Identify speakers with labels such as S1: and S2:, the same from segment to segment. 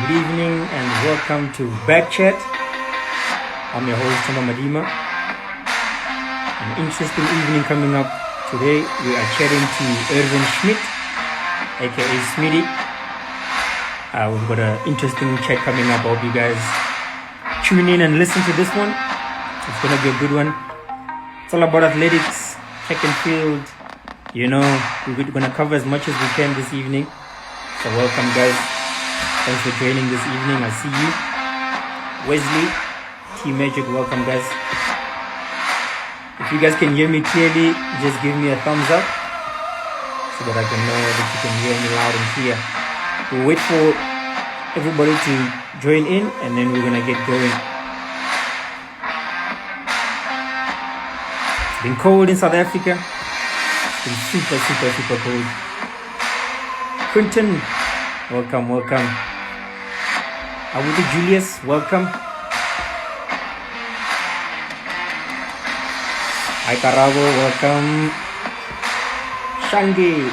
S1: Good evening and welcome to BackChat. I'm your host, Tamba Madima. An interesting evening coming up today. We are chatting to Erwin Schmidt, aka Smitty. We've got an interesting chat coming up. I hope you guys tune in and listen to this one. It's going to be a good one. It's all about athletics, track and field. You know, we're going to cover as much as we can this evening. So welcome, guys. Thanks for joining this evening. I see you. Wesley, Team Magic, welcome, guys. If you guys can hear me clearly, just give me a thumbs up so that I can know that you can hear me loud and clear. We'll wait for everybody to join in and then we're going to get going. It's been cold in South Africa. It's been super cold. Quinton, welcome. Awudu Julius, welcome. Hi Karabo, welcome. Shangi,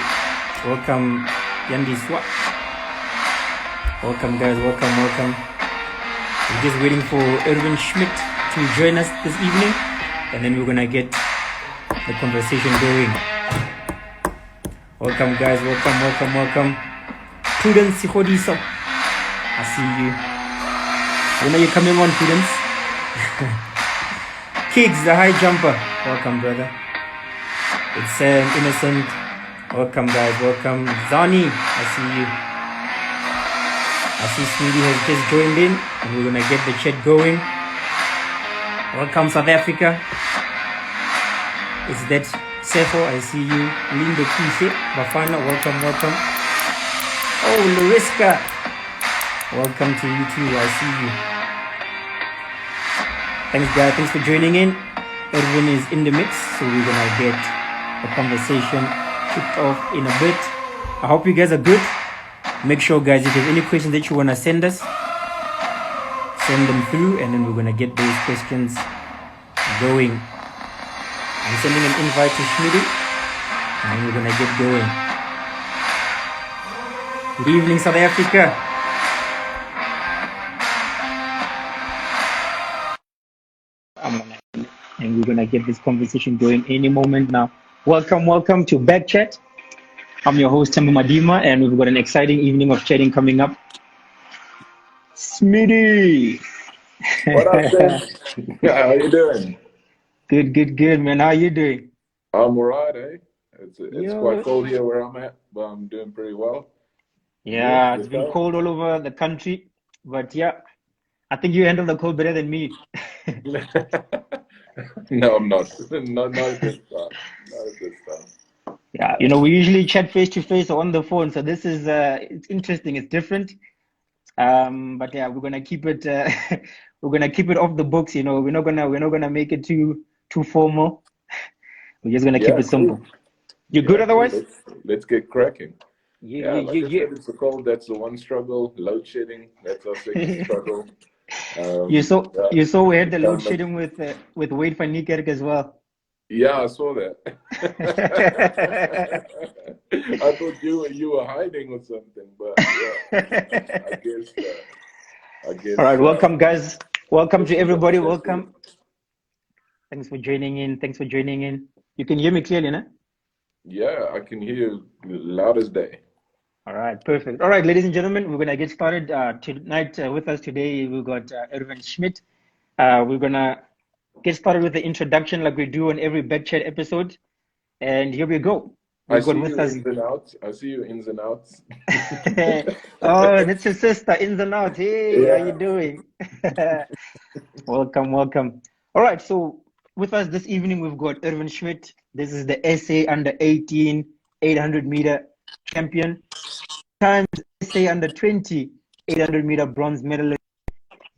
S1: welcome. Yandi Swat, welcome guys, welcome. We're just waiting for Erwin Schmidt to join us this evening, and then we're gonna get the conversation going. Welcome guys, welcome. Prudence Sikhodiso, I see you. When are you coming on, Prudence? Kiggs, the high jumper, welcome brother. It's Innocent, welcome guys, welcome. Zani, I see you. I see Smitty has just joined in and we're gonna get the chat going. Welcome South Africa. Is that Sefo? I see you. Lindo Kise, Bafana, welcome. Oh, Lariska, welcome to you too. I see you. Thanks guys, thanks for joining in. Erwin is in the mix, so we're gonna get the conversation kicked off in a bit. I hope you guys are good. Make sure guys, if there's any questions that you wanna send us, send them through and then we're gonna get those questions going. I'm sending an invite to Schmitty and then we're gonna get going. Good evening, South Africa. And we're gonna get this conversation going any moment now. Welcome to BackChat. I'm your host, Tamba Madima, and we've got an exciting evening of chatting coming up. Smitty!
S2: What up, Sam? Yeah, how you doing?
S1: Good, man. How are you doing?
S2: I'm alright, eh? It's quite cold here where I'm at, but I'm doing pretty well.
S1: Yeah, it's been cold all over the country, but yeah, I think you handle the cold better than me.
S2: No, I'm not. Not at this time.
S1: Yeah, you know, we usually chat face to face or on the phone, so this is it's interesting. It's different. But yeah, we're gonna keep it. We're gonna keep it off the books. You know, we're not gonna make it too formal. We're just gonna keep it simple. Cool. You good otherwise?
S2: Let's get cracking.
S1: Yeah.
S2: I said, it's the cold. That's the one struggle. Load shedding. That's our second struggle.
S1: You saw we had the load shedding with Wade van Niekerk as well.
S2: Yeah, I saw that. I thought you were hiding or something, but yeah, I guess.
S1: All right, welcome guys. Welcome to everybody. Welcome. Thanks for joining in. You can hear me clearly, no?
S2: Yeah, I can hear you loud as day.
S1: All right, perfect. All right, ladies and gentlemen, we're gonna get started tonight. With us today, we've got Erwin Schmidt. We're gonna get started with the introduction like we do on every BackChat episode, and here we go.
S2: I see you ins and outs.
S1: Oh, that's your sister, ins and outs. Hey, yeah. How you doing? Welcome. All right, so with us this evening, we've got Erwin Schmidt. This is the SA under 18 800 meter champion, times SA under 20 800 meter bronze medalist,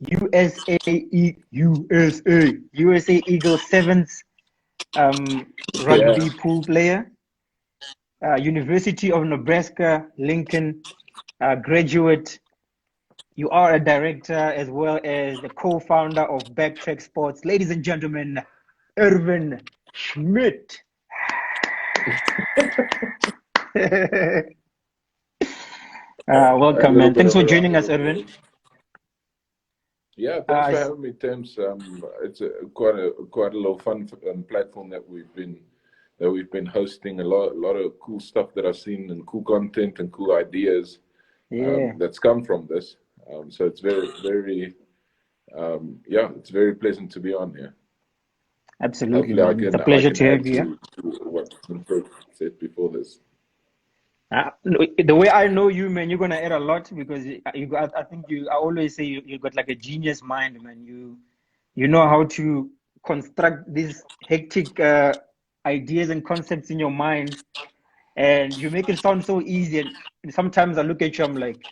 S1: USA Eagles 7th rugby pool player, University of Nebraska Lincoln graduate. You are a director as well as the co-founder of Backtrack Sports. Ladies and gentlemen, Erwin Schmidt. Welcome, man. Thanks for joining us, Erwin.
S2: Yeah,
S1: Uh,
S2: thanks
S1: I
S2: for
S1: s-
S2: having me, Thames. It's quite a little fun platform that we've been hosting. A lot of cool stuff that I've seen, and cool content and cool ideas
S1: yeah,
S2: that's come from this. So it's yeah, it's very pleasant to be on here.
S1: absolutely,
S2: Hopefully, I
S1: man. It's a
S2: can
S1: pleasure to
S2: add
S1: have you.
S2: to what's been said before this.
S1: The way I know you, man, you're gonna add a lot because you got. I think you. I always say you got like a genius mind, man. You know how to construct these hectic ideas and concepts in your mind, and you make it sound so easy. And sometimes I look at you, I'm like,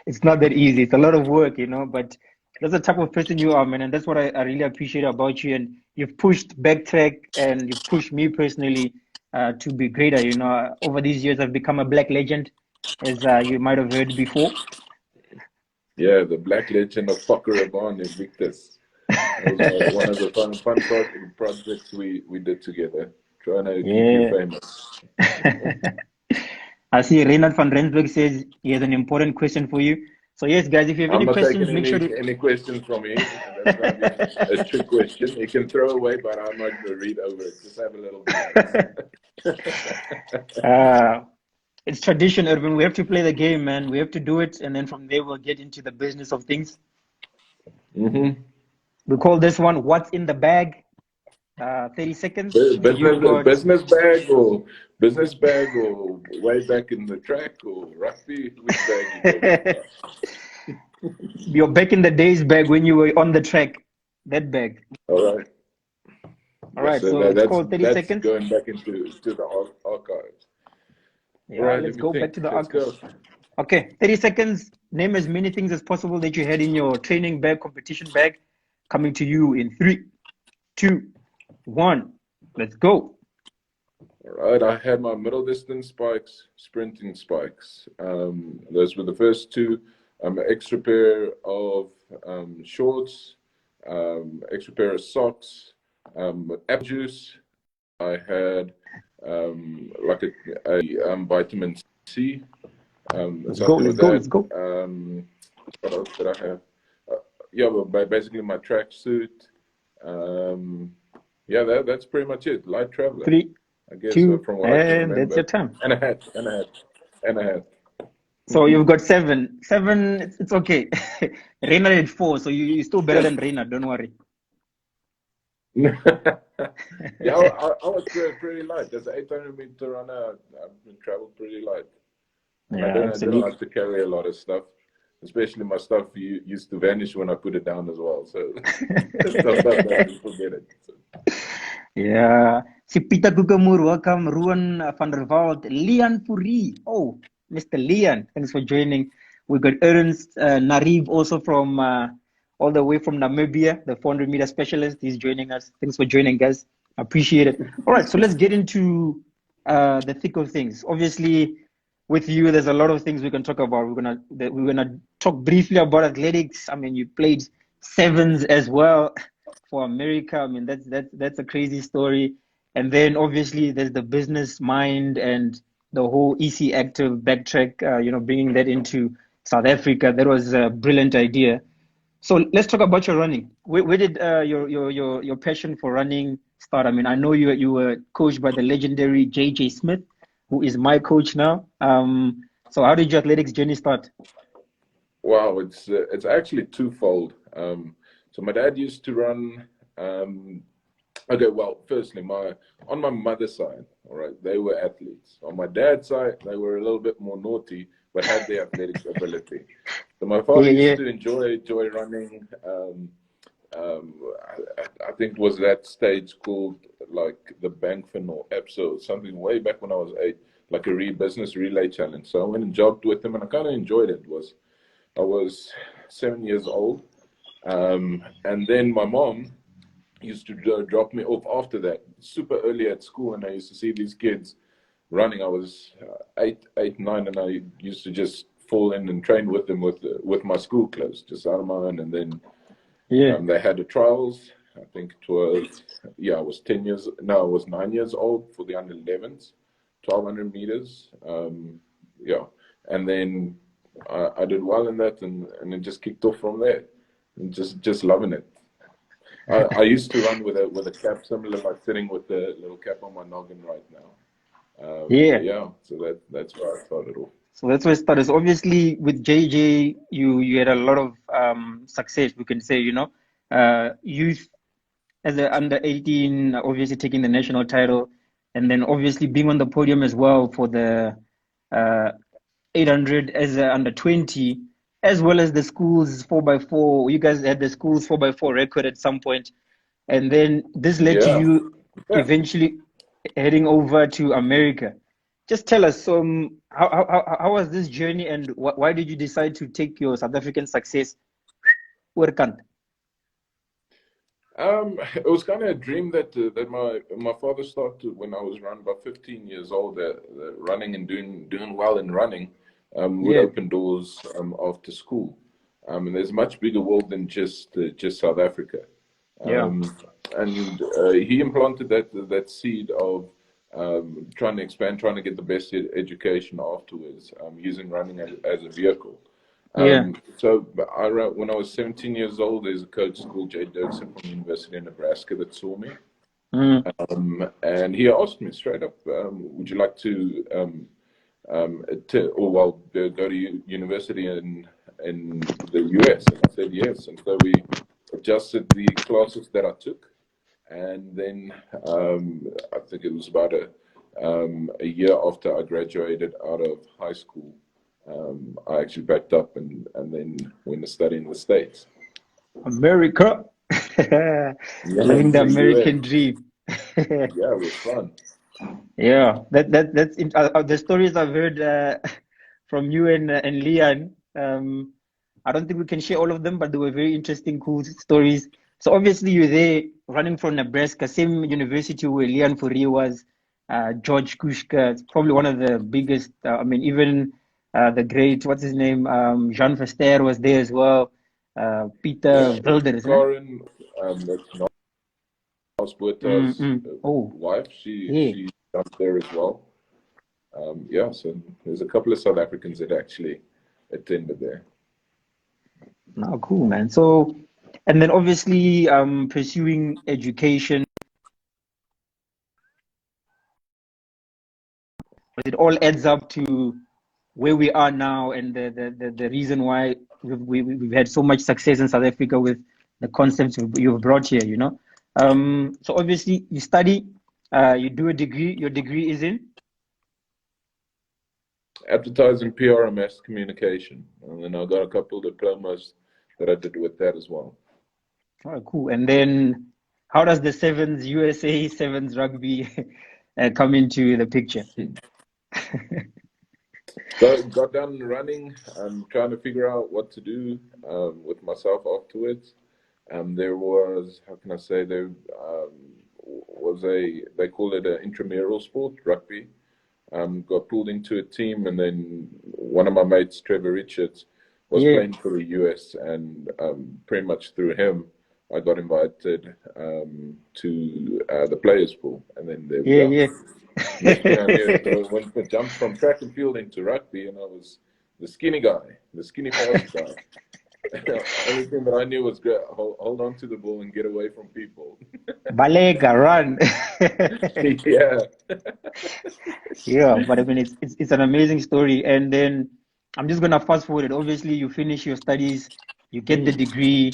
S1: it's not that easy. It's a lot of work, but that's the type of person you are, man. And that's what I really appreciate about you. And you've pushed Backtrack and you've pushed me personally to be greater. Over these years, I've become a black legend, as you might have heard before.
S2: Yeah, the Black Legend of Fokker Invictus. That was one of the fun projects we did together, trying to keep you
S1: Yeah.
S2: famous.
S1: I see Reynald van Rensburg says he has an important question for you. So yes, guys, if you have
S2: I'm
S1: any
S2: not taking
S1: questions, make sure to.
S2: any questions from you. That's going to be a trick question. You can throw away, but I'm not going to read over it. Just have a little bit.
S1: uh, it's tradition, Erwin. We have to play the game, man. We have to do it, and then from there we'll get into the business of things.
S2: Mm-hmm.
S1: We call this one "What's in the Bag." 30 seconds. You've got
S2: Business bag or way back in the track or rugby. Which bag you talking about?
S1: your back in the days bag when you were on the track. That bag.
S2: All right.
S1: All
S2: Yes,
S1: right,
S2: so
S1: so it's
S2: that's
S1: called 30
S2: that's
S1: seconds.
S2: going back into the archives. All
S1: Yeah,
S2: right,
S1: let's
S2: let me
S1: go back
S2: think.
S1: to the
S2: Let's
S1: arc.
S2: go.
S1: Okay, 30 seconds. Name as many things as possible that you had in your training bag, competition bag. Coming to you in 3, 2, 1. Let's go.
S2: All right, I had my middle distance spikes, sprinting spikes. Those were the first two. Extra pair of shorts, extra pair of socks, apple juice. I had like a vitamin C,
S1: Let's go.
S2: something
S1: Let's
S2: with
S1: go.
S2: that.
S1: Let's go.
S2: What else did I have? Yeah, well, basically my tracksuit. Yeah, that's pretty much it. Light traveler,
S1: 3,
S2: I guess,
S1: 2,
S2: from what I can
S1: and that's
S2: remember.
S1: your time.
S2: And a hat, and a hat, and a hat.
S1: So you've got 7. 7, it's okay. Reina had 4, so you're still better than Reina. Don't worry.
S2: Yeah, I was pretty light. As an 800-meter runner, I've been traveled pretty light. And
S1: Yeah,
S2: I didn't
S1: absolutely.
S2: like to carry a lot of stuff, especially my stuff used to vanish when I put it down as well. So stuff like that, you forget it. So.
S1: Yeah. Si Peter Gugamur, welcome. Ruan van der Walt, Leon Puri. Oh, Mr. Leon, thanks for joining. We got Ernst Nariv also from all the way from Namibia, the 400-meter specialist. He's joining us. Thanks for joining, guys. Appreciate it. All right, so let's get into the thick of things. Obviously, with you, there's a lot of things we can talk about. We're gonna talk briefly about athletics. I mean, you played sevens as well for America. I mean, that's a crazy story. And then obviously there's the business mind and the whole EC active backtrack. Bringing that into South Africa. That was a brilliant idea. So let's talk about your running. Where did your passion for running start? I mean, I know you were coached by the legendary JJ Smith, who is my coach now. So how did your athletics journey start?
S2: Wow, it's actually twofold. So my dad used to run. Okay, well, firstly, on my mother's side, all right, they were athletes. On my dad's side, they were a little bit more naughty, but had the athletic ability. So my father
S1: Yeah,
S2: used
S1: yeah,
S2: to enjoy running. Um, I think it was that stage called like the Bankfin or EPSO, something way back when I was 8, like a business relay challenge. So I went and jogged with them, and I kind of enjoyed it. I was 7 years old, and then my mom used to drop me off after that, super early at school, and I used to see these kids running. I was 9, and I used to just fall in and train with them with my school clothes, just out of my own. And then
S1: yeah.
S2: they had the trials. I think it was, yeah, I was 10 years. No, I was 9 years old for the under 11s, 1200 meters. Yeah, and then I did well in that, and it just kicked off from there. and just loving it. I used to run with a cap similar like sitting with the little cap on my noggin right now.
S3: Yeah.
S2: Yeah, so that's where I started off.
S3: So that's where it started. So obviously with JJ, you had a lot of success, we can say, youth as a under 18, obviously taking the national title, and then obviously being on the podium as well for the uh, 800 as a under 20, as well as the schools 4x4. You guys had the schools 4x4 record at some point, and then this led to
S2: Yeah.
S3: you eventually heading over to America. Just tell us, how was this journey, and why did you decide to take your South African success?
S2: It was kind of a dream that my father started when I was around about 15 years old. Running and doing well in running would
S3: Yeah.
S2: open doors after school. And there's a much bigger world than just South Africa.
S3: Yeah.
S2: And he implanted that seed of trying to expand, trying to get the best education afterwards, using running as a vehicle.
S3: Yeah.
S2: So when I was 17 years old, there's a coach called Jay Dirksen from the University of Nebraska that saw me. And he asked me straight up, would you like to go to university in the US? And I said yes. And so we adjusted the classes that I took. And then I think it was about a year after I graduated out of high school, I actually backed up and then went to study in the States.
S3: America. Living the American dream.
S2: Yeah, it was fun.
S3: Yeah, that's the stories I've heard from you and Leon. I don't think we can share all of them, but they were very interesting, cool stories. So obviously you're there running from Nebraska, same university where Leon Fourie was, George Kushka. It's probably one of the biggest. Even the great, what's his name, Jean Verster was there as well. Peter Wilders, huh?
S2: Karen, that's Osbota's wife. She jumped there as well. So there's a couple of South Africans that actually attended there.
S3: Oh, cool, man. So, and then obviously pursuing education. It all adds up to where we are now, and the reason why we've had so much success in South Africa with the concepts you've brought here, So obviously you study, you do a degree. Your degree is in
S2: advertising, PR, and mass communication, and then I got a couple of diplomas that I did with that as well.
S3: Oh, cool. And then how does the Sevens USA Sevens rugby come into the picture?
S2: Got done running, trying to figure out what to do with myself afterwards. There was, how can I say, there was they call it an intramural sport, rugby. Got pulled into a team, and then one of my mates, Trevor Richards, was playing for the US, and pretty much through him, I got invited to the players' pool, and then there we go. Next thing I knew, I jumped from track and field into rugby, and I was the skinny guy, the skinny fast guy. Only thing that I knew was hold on to the ball and get away from people.
S3: Balega, run.
S2: Yeah.
S3: Yeah, but I mean, it's an amazing story. And then I'm just gonna fast forward it. Obviously, you finish your studies, you get the degree,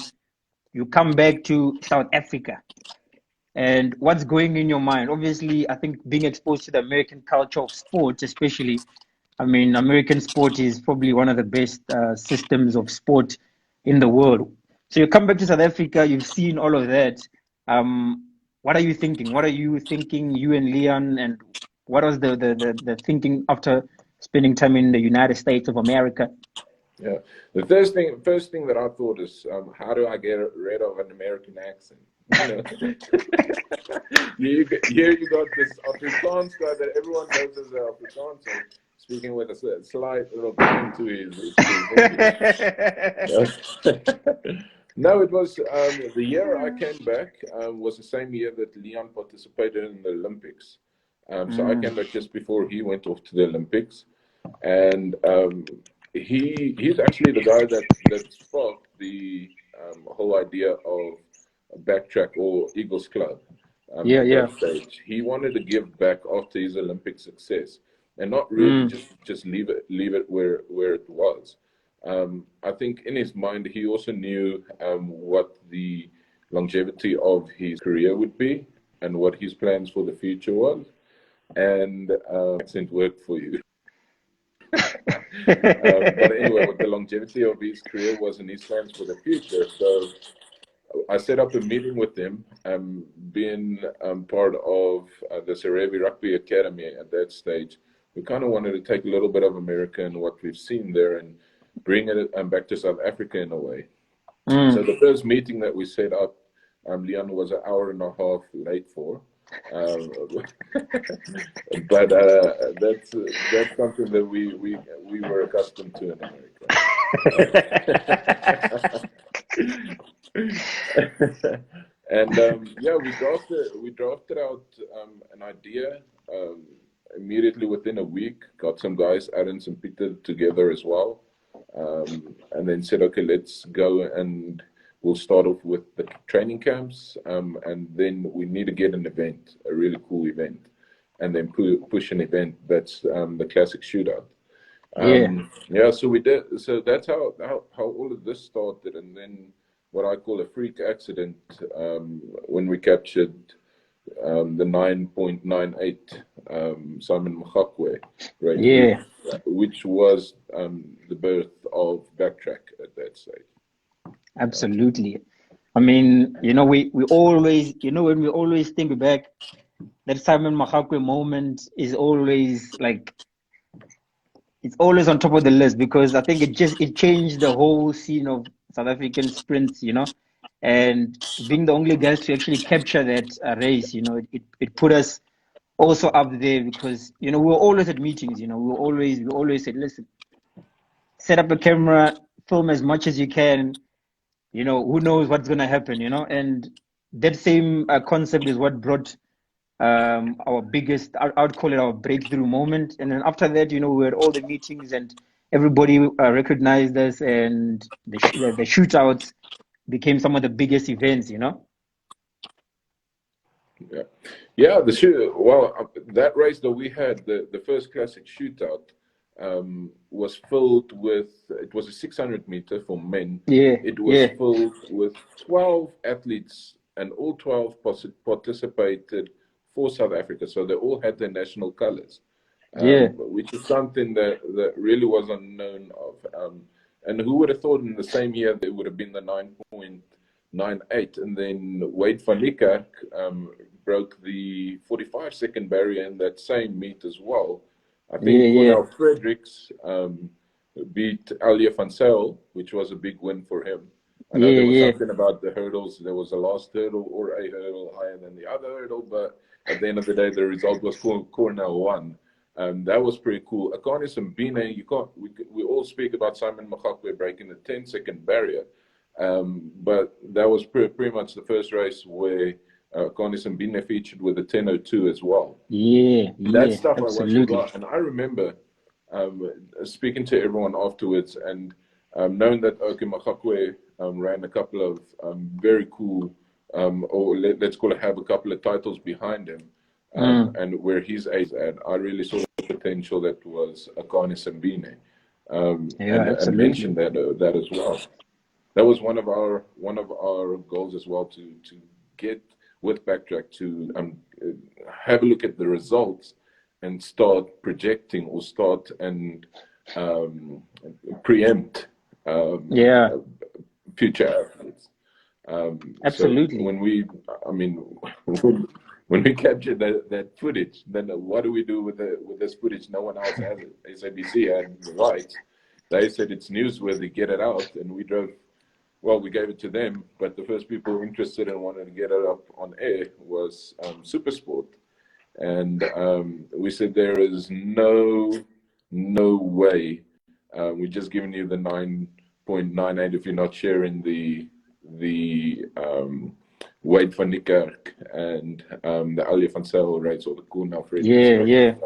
S3: you come back to South Africa. And what's going in your mind? Obviously, I think being exposed to the American culture of sports, especially, I mean, American sport is probably one of the best systems of sport in the world. So you come back to South Africa, you've seen all of that. What are you thinking? What are you thinking, you and Leon, and what was the thinking after spending time in the United States of America?
S2: Yeah, the first thing that I thought is, how do I get rid of an American accent? You got this Afrikaans guy that everyone knows as an Afrikaans, speaking with a slight little bang to his No, it was the year I came back was the same year that Leon participated in the Olympics. So I came back just before he went off to the Olympics, and he's actually the guy that sparked the whole idea of Backtrack or Eagles Club. At that stage, he wanted to give back after his Olympic success, and not really just leave it where it was. I think in his mind, he also knew what the longevity of his career would be and what his plans for the future was. And accent worked for you. But anyway, what the longevity of his career was and his plans for the future. So I set up a meeting with him, being part of the Serevi Rugby Academy at that stage. We kind of wanted to take a little bit of America and what we've seen there and bring it back to South Africa in a way. So the first meeting that we set up, Leon was an hour and a half late for. But that's something that we were accustomed to in America. And we drafted out an idea immediately within a week. Got some guys, Erwins and Peter, together as well, and then said, okay, let's go and we'll start off with the training camps, and then we need to get an event, a really cool event, and then push an event that's the classic shootout. So we did. So that's how all of this started, and then what I call a freak accident when we captured the 9.98 Simon Machakwe race, which was the birth of Backtrack at that stage.
S3: Absolutely. I mean, we always, when we always think back, that Simon Machakwe moment is always like, it's always on top of the list, because I think it changed the whole scene of South African sprints, and being the only guys to actually capture that race, it put us also up there, because, we were always at meetings, we always said, listen, set up a camera, film as much as you can, who knows what's going to happen, and that same concept is what brought our biggest, I would call it our breakthrough moment. And then after that, we were at all the meetings and everybody recognized us, and the shootouts became some of the biggest events,
S2: that race that we had, the first classic shootout, was filled with, it was a 600 meter for men. It was filled with 12 athletes, and all 12 participated for South Africa. So they all had their national colors, which is something that really was unknown of. And who would have thought in the same year there would have been the 9.98, and then Wade van Niekerk broke the 45-second barrier in that same meet as well. I think Cornel Fredericks beat Alia van Zyl, which was a big win for him. I know there was something about the hurdles. There was a last hurdle or a hurdle higher than the other hurdle, but at the end of the day, the result was Cornel won. That was pretty cool. Akani Simbine, we all speak about Simon Machakwe breaking the 10-second barrier, but that was pretty much the first race where Akani Simbine featured with a 10:02 as well. That stuff absolutely. I watched a lot, and I remember speaking to everyone afterwards and knowing that Machakwe ran a couple of very cool, or let's call it, have a couple of titles behind him. And where his age at, I really saw the potential that was Akani Simbine, and mentioned that as well. That was one of our goals as well, to get with Backtrack to have a look at the results and start projecting or start and preempt future athletes.
S3: Absolutely.
S2: So when we captured that footage, then what do we do with this footage? No one else has it. SABC had the rights. They said it's newsworthy, get it out, and we gave it to them. But the first people interested and wanted to get it up on air was SuperSport, and we said there is no way. We're just giving you the 9.98 if you're not sharing the Wade van Niekerk and the Alia van Zyl race, or the Cornel Fredericks.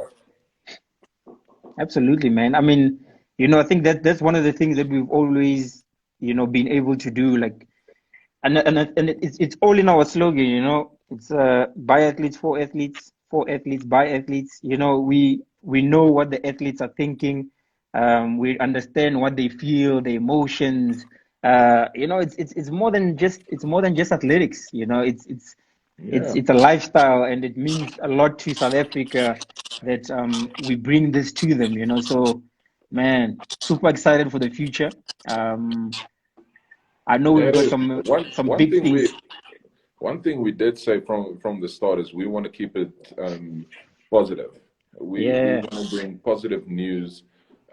S3: Absolutely, man. I mean, I think that's one of the things that we've always, been able to do. Like, and it's all in our slogan, you know. It's by athletes, for athletes, by athletes. You know, we know what the athletes are thinking. We understand what they feel, the emotions. You know, it's more than just athletics. You know,
S2: Yeah.
S3: it's a lifestyle, and it means a lot to South Africa that we bring this to them. You know, so man, super excited for the future. I know
S2: Yeah,
S3: we've
S2: it
S3: got
S2: is.
S3: some big things.
S2: One thing we did say from the start is we want to keep it positive. We
S3: Yeah,
S2: want to bring positive news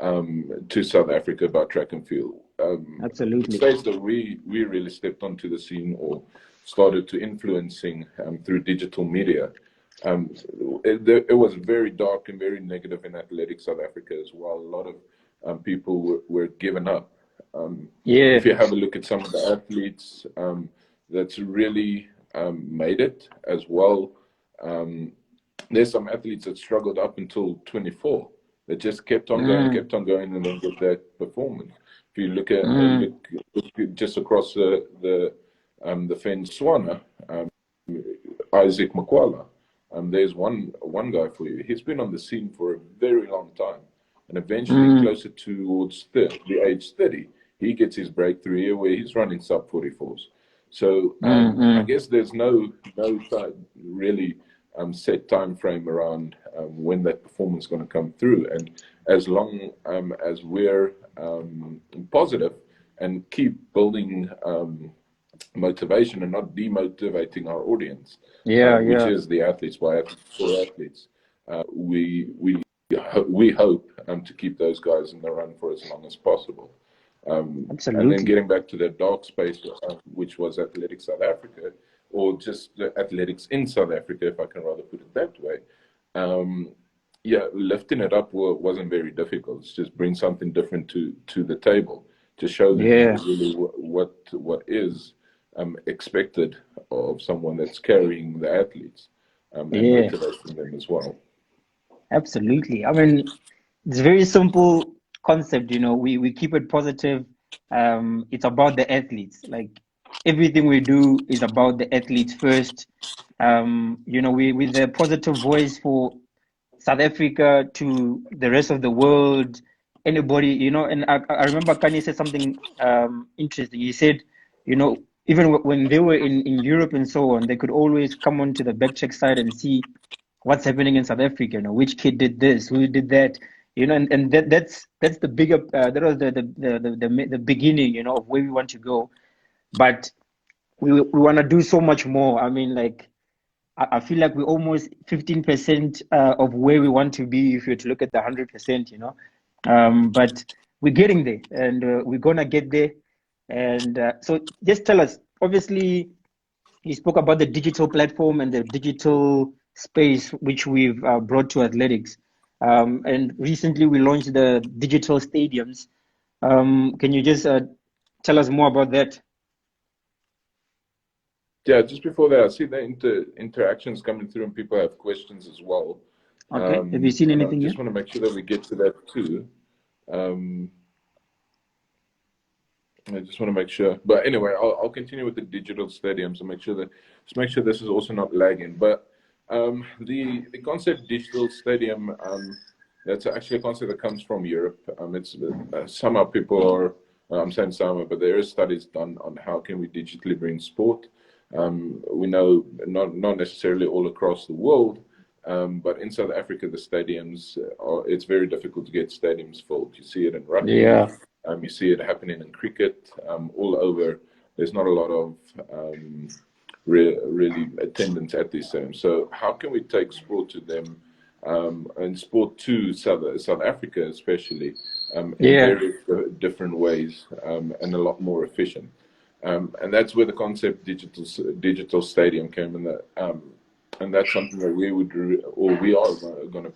S2: to South Africa about track and field. The
S3: absolutely.
S2: states that we really stepped onto the scene or started to influencing through digital media. Um, it was very dark and very negative in athletics South Africa as well. A lot of people were given up.
S3: Yeah.
S2: If you have a look at some of the athletes that's really made it as well, there's some athletes that struggled up until 24. They just kept on
S3: Mm,
S2: going, and then get that performance. If you look at
S3: mm,
S2: look just across the fence, Swana, Isaac Makwala. There's one guy for you. He's been on the scene for a very long time, and eventually,
S3: mm,
S2: closer towards the age 30, he gets his breakthrough here where he's running sub 44s. So I
S3: mm.
S2: guess there's no really set time frame around when that performance is going to come through, and as long as we're positive and keep building motivation and not demotivating our audience,
S3: Yeah,
S2: which
S3: yeah,
S2: is the athletes by athletes for athletes. We hope to keep those guys in the run for as long as possible. And then
S3: absolutely.
S2: getting back to that dark space, which was Athletics South Africa, or just the athletics in South Africa, if I can rather put it that way. Yeah, lifting it up wasn't very difficult. It's just bring something different to the table to show them
S3: Yeah,
S2: really what is expected of someone that's carrying the athletes and
S3: yeah,
S2: motivating them as well.
S3: absolutely. I mean, it's a very simple concept, you know. We keep it positive. It's about the athletes. Like everything we do is about the athletes first. You know, we with a positive voice for South Africa to the rest of the world, anybody, you know. And I remember Kanye said something interesting. He said, you know, even when they were in Europe and so on, they could always come onto the Backtrack side and see what's happening in South Africa, you know, which kid did this, who did that, you know, and that's the bigger that was the beginning, you know, of where we want to go. But we want to do so much more. I mean, like I feel like we're almost 15% of where we want to be if you were to look at the 100%, you know. But we're getting there, and we're gonna get there. And so, just tell us. Obviously, you spoke about the digital platform and the digital space which we've brought to athletics. And recently, we launched the digital stadiums. Can you just tell us more about that?
S2: Yeah, just before that, I see the interactions coming through and people have questions as well.
S3: Okay. Have you seen
S2: And I
S3: anything yet?
S2: just want to make sure that we get to that too. Um, I just want to make sure. But anyway, I'll continue with the digital stadiums and make sure this is also not lagging. But the concept digital stadium, that's actually a concept that comes from Europe. It's somehow people are. I'm saying somehow, but there is studies done on how can we digitally bring sport. We know not necessarily all across the world, but in South Africa, the stadiums it's very difficult to get stadiums filled. You see it in rugby,
S3: Yeah.
S2: you see it happening in cricket, all over. There's not a lot of really attendance at these stadiums. So how can we take sport to them and sport to South Africa, especially in
S3: Yeah.
S2: very different ways and a lot more efficient? And that's where the concept digital stadium came in. And that's something that we are going to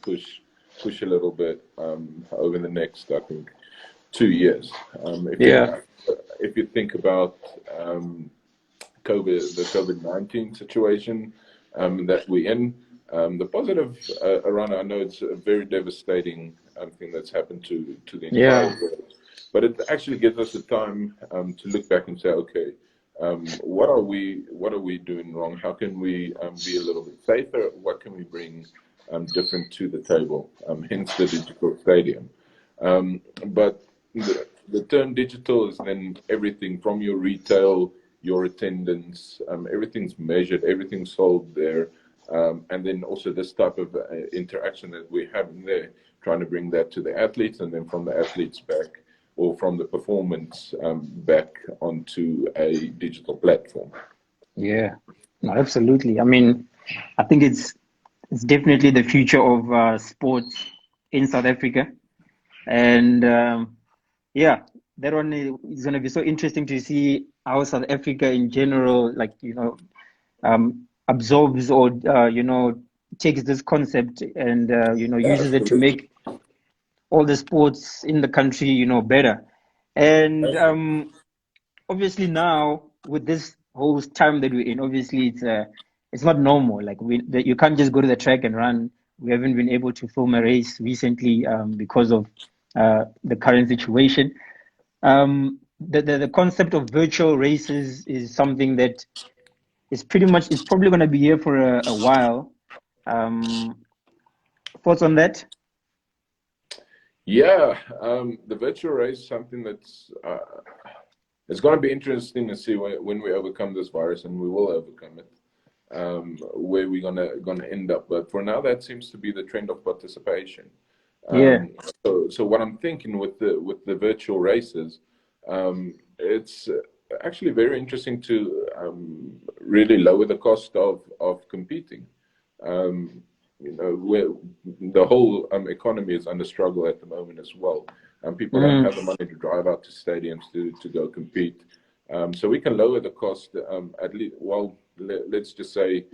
S2: push a little bit over the next, I think, 2 years.
S3: Yeah.
S2: If you think about the COVID-19 situation that we're in, the positive around, I know it's a very devastating thing that's happened to the entire
S3: Yeah.
S2: world, but it actually gives us the time to look back and say, okay, what are we doing wrong? How can we be a little bit safer? What can we bring different to the table? Hence the digital stadium. But the term digital is then everything from your retail, your attendance, everything's measured, everything's sold there. And then also this type of interaction that we have in there, trying to bring that to the athletes, and then from the athletes back, or from the performance back onto a digital platform.
S3: Yeah, no, absolutely. I mean, I think it's definitely the future of sports in South Africa. And yeah, that one is going to be so interesting to see how South Africa in general, like, absorbs or, takes this concept and, uses it to make all the sports in the country, better. And obviously now with this whole time that we're in, obviously it's not normal. Like you can't just go to the track and run. We haven't been able to film a race recently because of the current situation. The concept of virtual races is something that is probably going to be here for a while. Thoughts on that?
S2: Yeah, the virtual race is something that's it's going to be interesting to see when we overcome this virus, and we will overcome it. Where we're gonna end up, but for now, that seems to be the trend of participation.
S3: Yeah.
S2: So what I'm thinking with the virtual races, it's actually very interesting to really lower the cost of competing. Where the whole economy is under struggle at the moment as well, and people don't have the money to drive out to stadiums to go compete. So we can lower the cost at least. Well, let's just say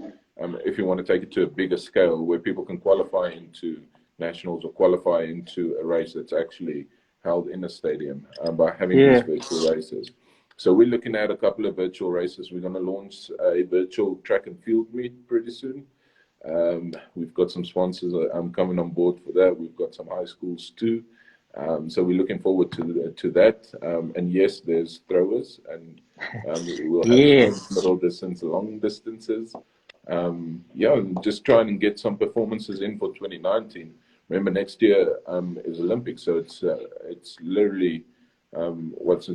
S2: if you want to take it to a bigger scale, where people can qualify into nationals or qualify into a race that's actually held in a stadium by having these virtual races. So we're looking at a couple of virtual races. We're going to launch a virtual track and field meet pretty soon. We've got some sponsors coming on board for that. We've got some high schools too. So we're looking forward to that. And yes, there's throwers, and we'll have middle distance, long distances. Just trying and get some performances in for 2019. Remember, next year is Olympics, so it's literally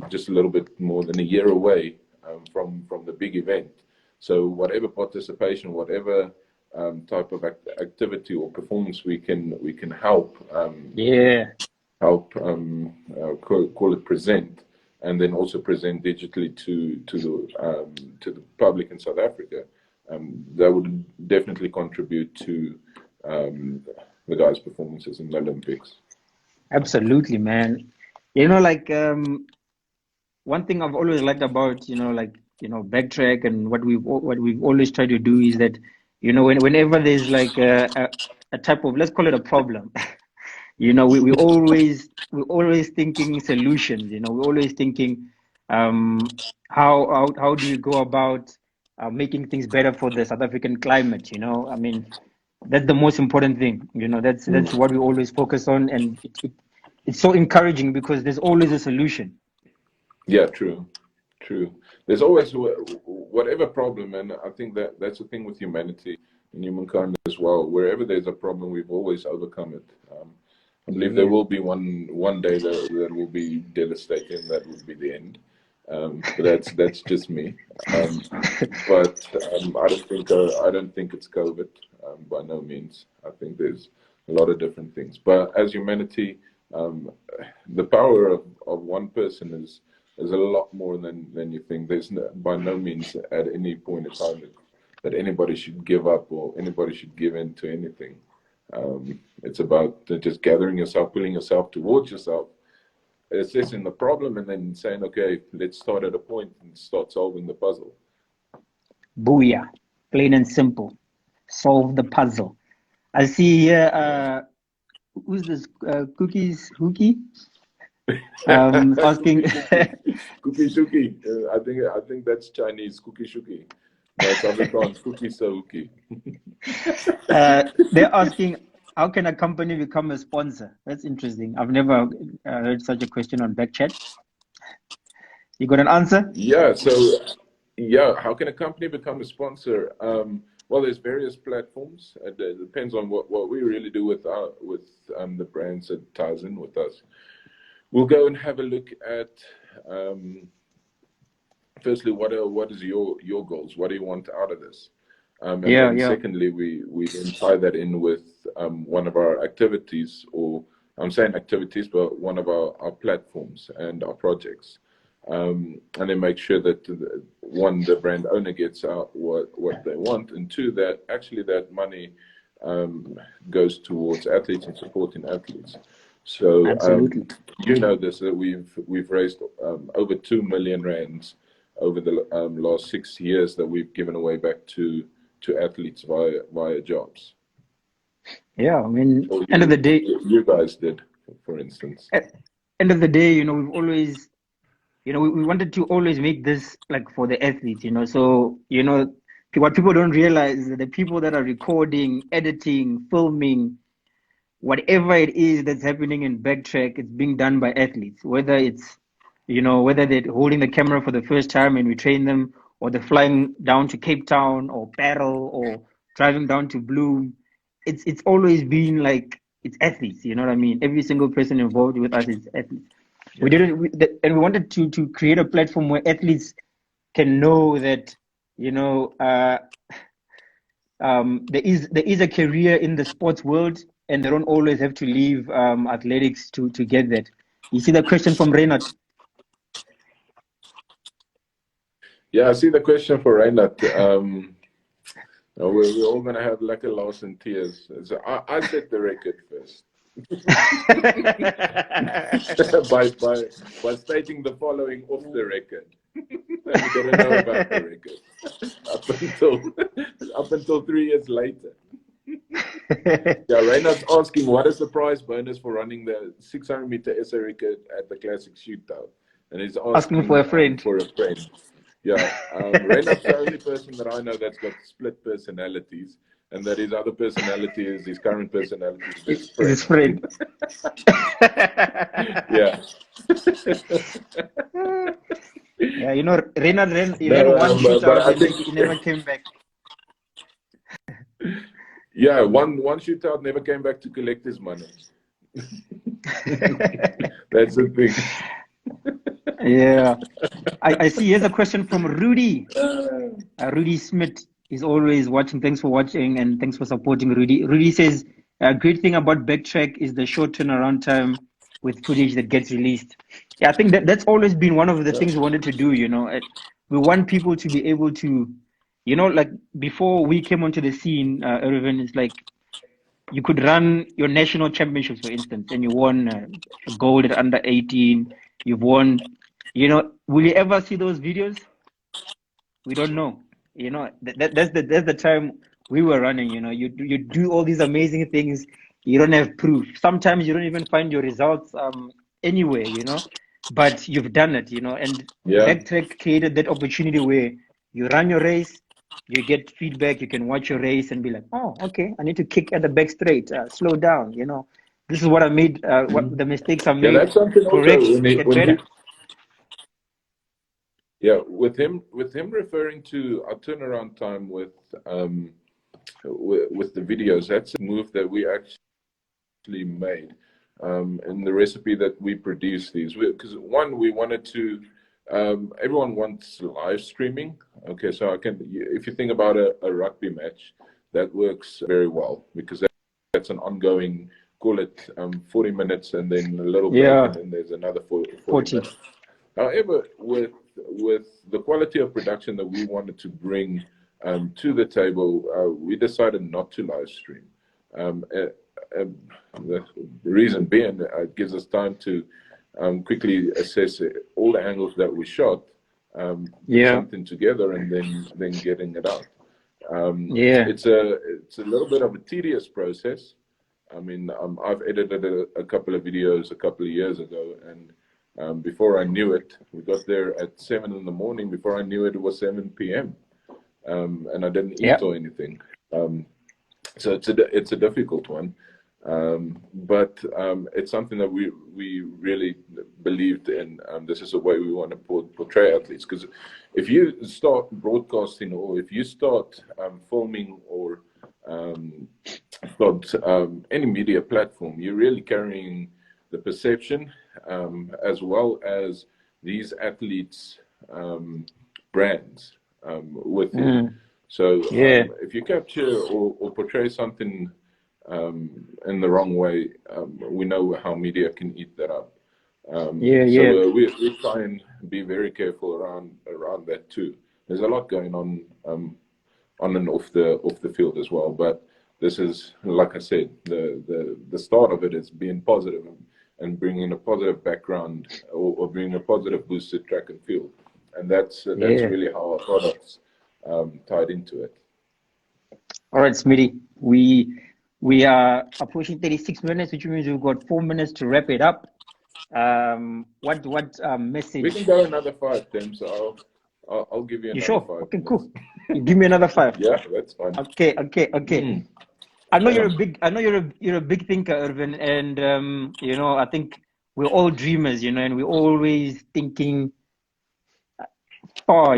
S2: just a little bit more than a year away from the big event. So whatever participation, whatever type of activity or performance we can help call it present, and then also present digitally to the public in South Africa. That would definitely contribute to the guys' performances in the Olympics.
S3: Absolutely, man. One thing I've always liked about Backtrack, and what we've always tried to do is that whenever there's like a type of, let's call it a problem, we're always thinking solutions. We're always thinking how do we go about making things better for the South African climate. I mean, that's the most important thing. That's what we always focus on, and it's so encouraging because there's always a solution.
S2: Yeah, true. There's always whatever problem, and I think that's the thing with humanity and humankind as well. Wherever there's a problem, we've always overcome it. I believe there will be one day that will be devastating. That will be the end. But that's just me. But I don't think it's COVID. By no means. I think there's a lot of different things. But as humanity, the power of one person is a lot more than you think. There's by no means at any point in time that anybody should give up or anybody should give in to anything. It's about just gathering yourself, pulling yourself towards yourself, assessing the problem, and then saying, okay, let's start at a point and start solving the puzzle.
S3: Booyah. Plain and simple. Solve the puzzle. I see here, who's this? Cookies Hookie? Asking.
S2: Cookie Shuki. I think that's Chinese. Cookie Shuki. That's Afrikaans. Cookie Sauki.
S3: They're asking, how can a company become a sponsor? That's interesting. I've never heard such a question on BackChat. You got an answer?
S2: Yeah. So Yeah, how can a company become a sponsor? Well, there's various platforms. It depends on what we really do with the brands that ties in with us. We'll go and have a look at firstly, what is your goals? What do you want out of this? And then secondly, we then tie that in with one of our activities, or I'm saying activities, but one of our platforms and our projects. And then make sure that one, the brand owner gets out what they want, and two, that actually that money goes towards athletes and supporting athletes. So you know this, that we've raised over 2 million rands over the last 6 years that we've given away back to athletes via jobs.
S3: Yeah, I mean, end of the day,
S2: you guys did, for instance.
S3: End of the day, you know, we've always, you know, we wanted to always make this like for the athletes, you know. So, you know, what people don't realize is that the people that are recording, editing, filming, whatever it is that's happening in Backtrack, it's being done by athletes. Whether it's, you know, whether they're holding the camera for the first time and we train them, or they're flying down to Cape Town or Parel or driving down to Bloom. It's always been like, it's athletes, you know what I mean? Every single person involved with us is athletes. Yeah. We wanted to create a platform where athletes can know that, you know, there is a career in the sports world, and they don't always have to leave athletics to get that. You see the question from Reynard?
S2: Yeah, I see the question for Reynard. We're all going to have like a loss in tears. So I set the record first. by stating the following off the record. We don't know about the record up until 3 years later. Yeah, Reynard's asking, what is the prize bonus for running the 600-meter SA record at the classic shootout? And he's asking
S3: for a friend.
S2: Yeah, Reynard's the only person that I know that's got split personalities, and that his other personality is his current personality is his friend. Yeah.
S3: Yeah, you know, Reynard ran one shootout and he never came back.
S2: Yeah, one shootout, never came back to collect his money. That's the thing.
S3: Yeah, I see. Here's a question from Rudy. Rudy Schmidt is always watching. Thanks for watching and thanks for supporting, Rudy. Rudy says, a great thing about Backtrack is the short turnaround time with footage that gets released. Yeah, I think that's always been one of the things we wanted to do, you know. We want people to be able to, you know, like before we came onto the scene, Erwin, it's like you could run your national championships, for instance, and you won gold at under 18. You've won, you know, will you ever see those videos? We don't know. You know, that's the time we were running, you know. You do all these amazing things. You don't have proof. Sometimes you don't even find your results anywhere, you know, but you've done it, you know. And Backtrack created that opportunity where you run your race, you get feedback, you can watch your race and be like, oh, okay, I need to kick at the back straight, slow down, you know. This is what I made, what the mistakes I made.
S2: Yeah, that's something
S3: correct,
S2: also
S3: get better.
S2: Yeah, with him referring to our turnaround time with the videos, that's a move that we actually made in the recipe that we produce these. Because one, we wanted to, everyone wants live streaming. Okay, so if you think about a rugby match, that works very well because that's an ongoing, call it 40 minutes and then a little break and then there's another 40 minutes. However, with the quality of production that we wanted to bring to the table, we decided not to live stream. The reason being, it gives us time to quickly assess all the angles that we shot, put something together, and then getting it out. It's a little bit of a tedious process. I mean, I've edited a couple of videos a couple of years ago, and before I knew it, we got there at 7 in the morning. Before I knew it, it was 7 p.m. And I didn't eat or anything. So it's a difficult one. But it's something that we really believed in. This is the way we want to portray athletes. Because if you start broadcasting, or if you start filming, or start any media platform, you're really carrying the perception as well as these athletes' brands with you. So if you capture or portray something in the wrong way, we know how media can eat that up. So we try and be very careful around that too. There's a lot going on and off the field as well. But this is, like I said, the start of it is being positive and bringing a positive background, or bringing a positive boost to track and field, and that's really how our products tied into it.
S3: All right, Smitty, we are approaching 36 minutes, which means we've got 4 minutes to wrap it up. What message?
S2: We can go another 5, Tim. So I'll give you another 5.
S3: Okay,
S2: minutes.
S3: Cool. You give me another 5.
S2: Yeah, that's fine.
S3: Okay. I know you're a big thinker, Erwin, and I think we're all dreamers, and we're always thinking far,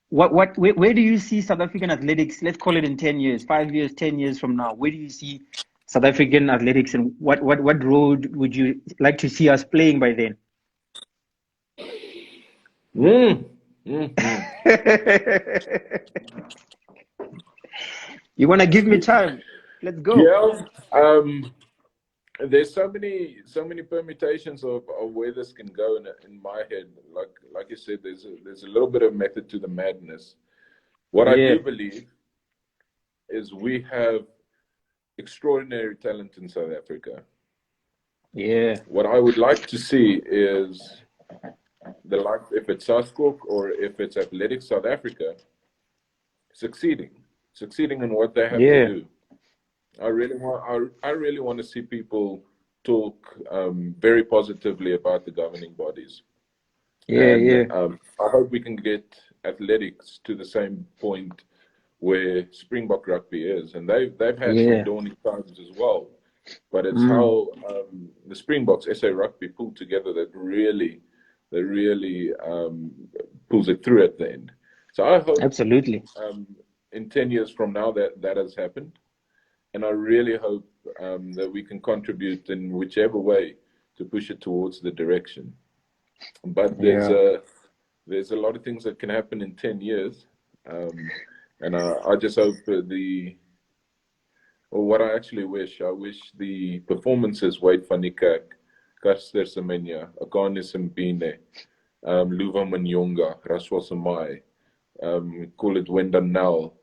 S3: Where do you see South African athletics, let's call it in 10 years, 5 years, 10 years from now? Where do you see South African athletics, and what road would you like to see us playing by then? You want to give me time? Let's go.
S2: Yeah. There's so many permutations of where this can go in my head. Like you said, there's a little bit of method to the madness. What I do believe is we have extraordinary talent in South Africa.
S3: Yeah.
S2: What I would like to see is if it's Southcorp or if it's Athletics South Africa, succeeding in what they have to do. I really want to see people talk very positively about the governing bodies. I hope we can get athletics to the same point where Springbok rugby is, and they've had some daunting times as well. But it's how the Springboks SA Rugby pulled together that really pulls it through at the end. So I hope
S3: absolutely
S2: in 10 years from now that has happened. And I really hope that we can contribute in whichever way to push it towards the direction. But there's a lot of things that can happen in 10 years. And I just hope what I actually wish the performances, Wade van Niekerk, Caster Semenya, Akani Simbine, Luva Manyonga, Rashwa Samai, call it Wenda Nell,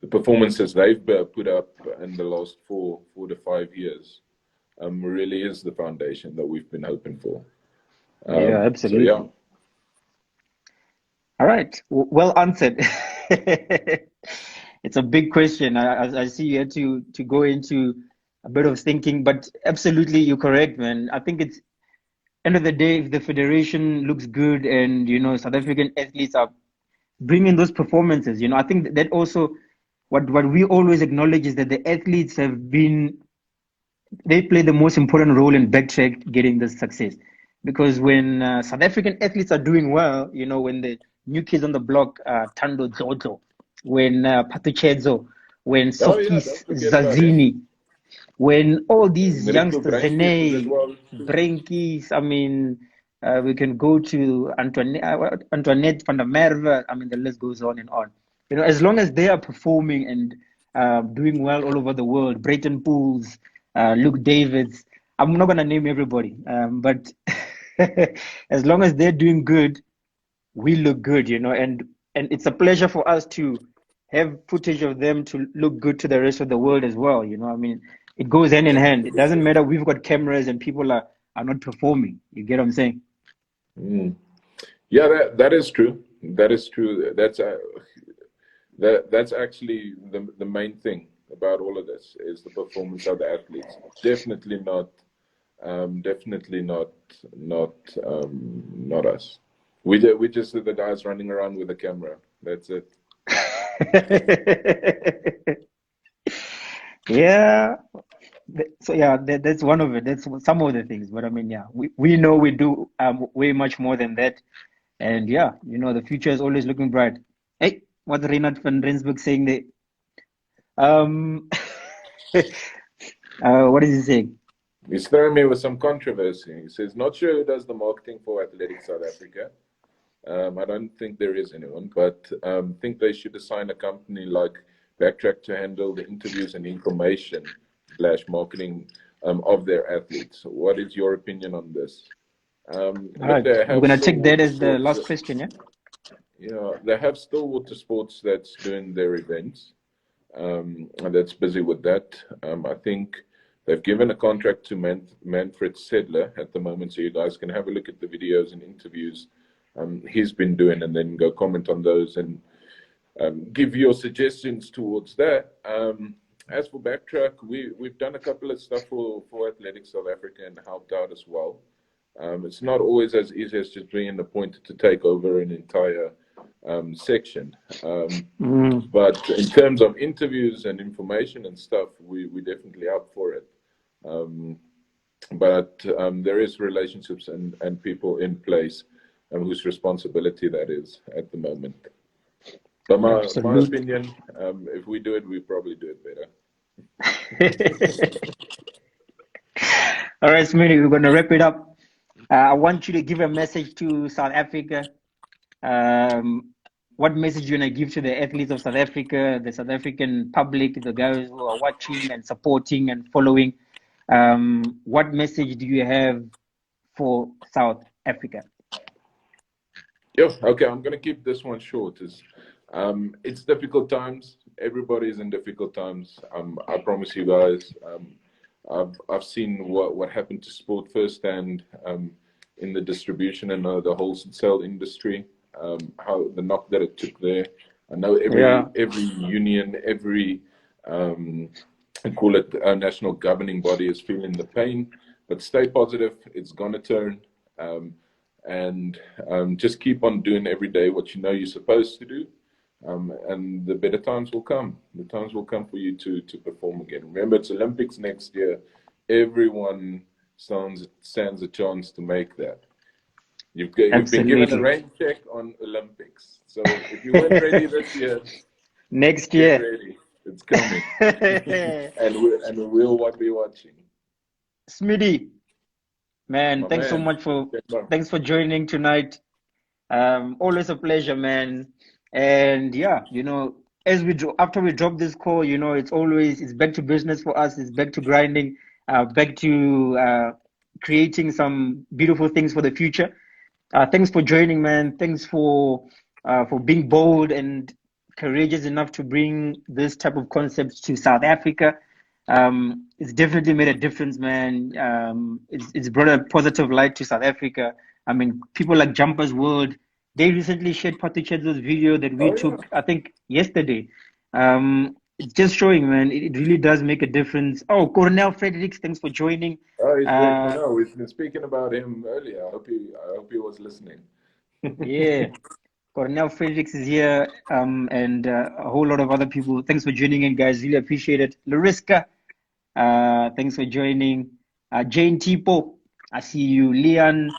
S2: the performances they've put up in the last 4 to 5 years really is the foundation that we've been hoping for.
S3: Absolutely.
S2: So,
S3: All right, well answered. It's a big question. I see you had to go into a bit of thinking, but absolutely you're correct, man. I think it's end of the day, if the federation looks good and South African athletes are bringing those performances, I think that also what we always acknowledge is that the athletes they play the most important role in Backtrack getting this success. Because when South African athletes are doing well, when the new kids on the block, Tando Zozo, when Patuchedzo, when Sokis Zazini, when all these youngsters, Zene, Brenkies, I mean, we can go to Antoinette van der Merwe, I mean, the list goes on and on. As long as they are performing and doing well all over the world, Brayton Pools, Luke Davids, I'm not going to name everybody, but as long as they're doing good, we look good, and it's a pleasure for us to have footage of them to look good to the rest of the world as well. I mean, it goes hand in hand. It doesn't matter. We've got cameras and people are not performing. You get what I'm saying?
S2: Yeah, that is true. That is true. That's actually the main thing about all of this is the performance of the athletes. Definitely not us. We just the guys running around with a camera. That's it.
S3: Yeah. So yeah, that's one of it. That's some of the things. But I mean, yeah, we know we do way much more than that. And yeah, the future is always looking bright. Hey, what's Reinhard van Rensburg saying there? Um, what is he saying?
S2: He's throwing me with some controversy. He says, not sure who does the marketing for Athletics South Africa. I don't think there is anyone, but think they should assign a company like Backtrack to handle the interviews and information / marketing of their athletes. What is your opinion on this?
S3: All right, we're gonna take that as the last question, yeah?
S2: Yeah, they have Stillwater Sports that's doing their events, and that's busy with that. I think they've given a contract to Manfred Sedler at the moment, so you guys can have a look at the videos and interviews he's been doing, and then go comment on those and give your suggestions towards that. As for Backtrack, we've done a couple of stuff for Athletics South Africa and helped out as well. It's not always as easy as just being appointed to take over an entire section. But in terms of interviews and information and stuff, we're definitely up for it. But there is relationships and people in place whose responsibility that is at the moment. But my opinion, if we do it, we probably do it better.
S3: All right, Smitty, we're going to wrap it up. I want you to give a message to South Africa. What message you're going to give to the athletes of South Africa, the South African public, the guys who are watching and supporting and following? What message do you have for South Africa?
S2: Yeah, okay, I'm going to keep this one short. It's difficult times. Everybody's in difficult times. I promise you guys. I've seen what happened to sport firsthand in the distribution and the wholesale industry. How the knock that it took there. I know every union, every call it national governing body is feeling the pain. But stay positive. It's gonna turn. And just keep on doing every day what you know you're supposed to do, and the better times will come. The times will come for you to perform again. Remember, it's Olympics next year. Everyone stands a chance to make that. You've been given a rain check on Olympics. So if you weren't ready this year,
S3: next year,
S2: get ready. It's coming. and we'll be watching.
S3: Smitty. Man, thanks so much thanks for joining tonight. Always a pleasure, man. And yeah, as after we drop this call, it's back to business for us. It's back to grinding, back to creating some beautiful things for the future. Thanks for joining, man. Thanks for being bold and courageous enough to bring this type of concepts to South Africa. It's definitely made a difference, man. It's brought a positive light to South Africa. I mean, people like Jumpers World, they recently shared Patuchet's video that we took, I think, yesterday. It's just showing, man, it really does make a difference. Oh, Cornell Fredericks, thanks for joining.
S2: Oh, he's great. No, we've been speaking about him earlier. I hope he was listening.
S3: Yeah. Cornell Fredericks is here, and a whole lot of other people. Thanks for joining in, guys. Really appreciate it. Lariska, thanks for joining. Jane Tipo, I see you. Leon,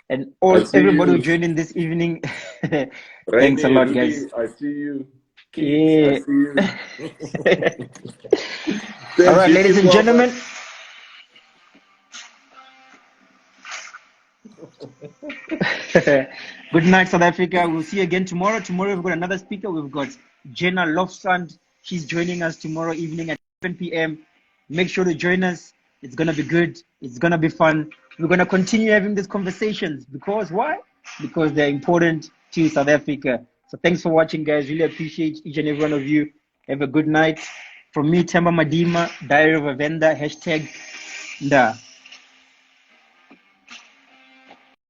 S3: and everybody who joined in this evening. Thanks a lot, guys.
S2: I see you.
S3: Keith, yeah. I see you. All right, ladies and gentlemen. Good night, South Africa. We'll see you again tomorrow. Tomorrow we've got another speaker. We've got Jenna Lofsand. She's joining us tomorrow evening at 7 p.m. Make sure to join us. It's going to be good. It's going to be fun. We're going to continue having these conversations. Because why? Because they're important to South Africa. So thanks for watching, guys. Really appreciate each and every one of you. Have a good night. From me, Temba Madima, Diary of a Vendor, #Nda.